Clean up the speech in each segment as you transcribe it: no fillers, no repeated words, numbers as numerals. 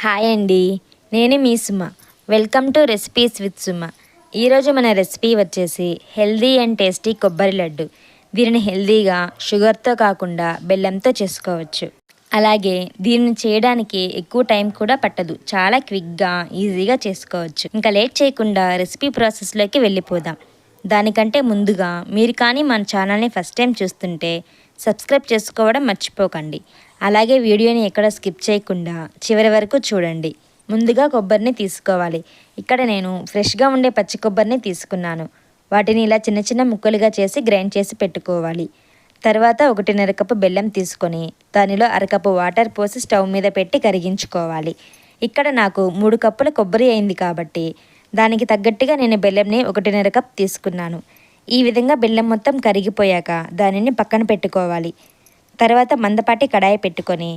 Hi అండి, నేను మీ Suma. Welcome to recipes with Suma. ఈరోజు మన రెసిపీ వచ్చేసి హెల్దీ అండ్ టేస్టీ కొబ్బరి లడ్డు. దీనిని హెల్దీగా షుగర్తో కాకుండా బెల్లంతో చేసుకోవచ్చు. అలాగే దీనిని చేయడానికి ఎక్కువ టైం కూడా పట్టదు, చాలా క్విక్గా ఈజీగా చేసుకోవచ్చు. ఇంకా లేట్ చేయకుండా రెసిపీ ప్రాసెస్లోకి వెళ్ళిపోదాం. దానికంటే ముందుగా మీరు కానీ మన ఛానల్ని ఫస్ట్ టైం చూస్తుంటే సబ్స్క్రైబ్ చేసుకోవడం మర్చిపోకండి. అలాగే వీడియోని ఎక్కడ స్కిప్ చేయకుండా చివరి వరకు చూడండి. ముందుగా కొబ్బరిని తీసుకోవాలి. ఇక్కడ నేను ఫ్రెష్గా ఉండే పచ్చి కొబ్బరిని తీసుకున్నాను. వాటిని ఇలా చిన్న చిన్న ముక్కలుగా చేసి గ్రైండ్ చేసి పెట్టుకోవాలి. తర్వాత 1.5 కప్పు బెల్లం తీసుకొని దానిలో అరకప్పు వాటర్ పోసి స్టవ్ మీద పెట్టి కరిగించుకోవాలి. ఇక్కడ నాకు 3 కప్పుల కొబ్బరి అయింది కాబట్టి దానికి తగ్గట్టుగా నేను బెల్లంని 1.5 కప్ తీసుకున్నాను. ఈ విధంగా బెల్లం మొత్తం కరిగిపోయాక దానిని పక్కన పెట్టుకోవాలి. తర్వాత మందపాటి కడాయి పెట్టుకొని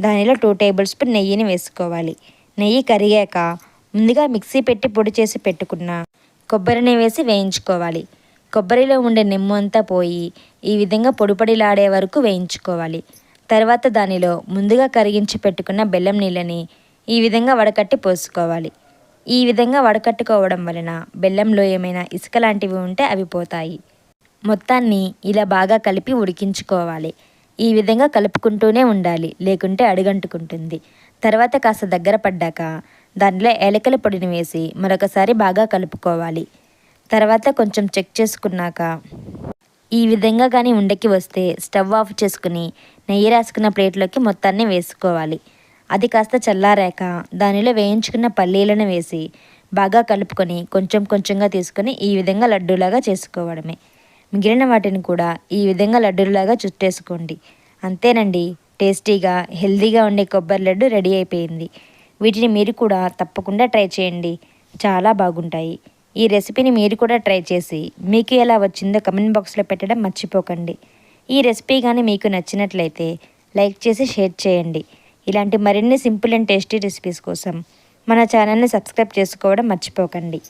దానిలో 2 టేబుల్ స్పూన్ నెయ్యిని వేసుకోవాలి. నెయ్యి కరిగాక ముందుగా మిక్సీ పెట్టి పొడి చేసి పెట్టుకున్న కొబ్బరిని వేసి వేయించుకోవాలి. కొబ్బరిలో ఉండే నిమ్ము అంతా పోయి ఈ విధంగా పొడిలాడే వరకు వేయించుకోవాలి. తర్వాత దానిలో ముందుగా కరిగించి పెట్టుకున్న బెల్లం నీళ్ళని ఈ విధంగా వడకట్టి పోసుకోవాలి. ఈ విధంగా వడకట్టుకోవడం వలన బెల్లంలో ఏమైనా ఇసుక లాంటివి ఉంటే అవి పోతాయి. మొత్తాన్ని ఇలా బాగా కలిపి ఉడికించుకోవాలి. ఈ విధంగా కలుపుకుంటూనే ఉండాలి, లేకుంటే అడుగంటుకుంటుంది. తర్వాత కాస్త దగ్గర పడ్డాక దానిలో ఏలకల పొడిని వేసి మరొకసారి బాగా కలుపుకోవాలి. తర్వాత కొంచెం చెక్ చేసుకున్నాక ఈ విధంగా కానీ ఉండకి వస్తే స్టవ్ ఆఫ్ చేసుకుని నెయ్యి రాసుకున్న ప్లేట్లోకి మొత్తాన్ని వేసుకోవాలి. అది కాస్త చల్లారాక దానిలో వేయించుకున్న పల్లీలను వేసి బాగా కలుపుకొని కొంచెం కొంచెంగా తీసుకొని ఈ విధంగా లడ్డూలాగా చేసుకోవడమే. మిగిలిన వాటిని కూడా ఈ విధంగా లడ్డూలాగా చుట్టేసుకోండి. అంతేనండి, టేస్టీగా హెల్తీగా ఉండే కొబ్బరి లడ్డు రెడీ అయిపోయింది. వీటిని మీరు కూడా తప్పకుండా ట్రై చేయండి, చాలా బాగుంటాయి. ఈ రెసిపీని మీరు కూడా ట్రై చేసి మీకు ఎలా వచ్చిందో కమెంట్ బాక్స్లో పెట్టడం మర్చిపోకండి. ఈ రెసిపీ కానీ మీకు నచ్చినట్లయితే లైక్ చేసి షేర్ చేయండి. ఇలాంటి మరిన్ని సింపుల్ అండ్ టేస్టీ రెసిపీస్ కోసం మన ఛానల్ని సబ్స్క్రైబ్ చేసుకోవడం మర్చిపోకండి.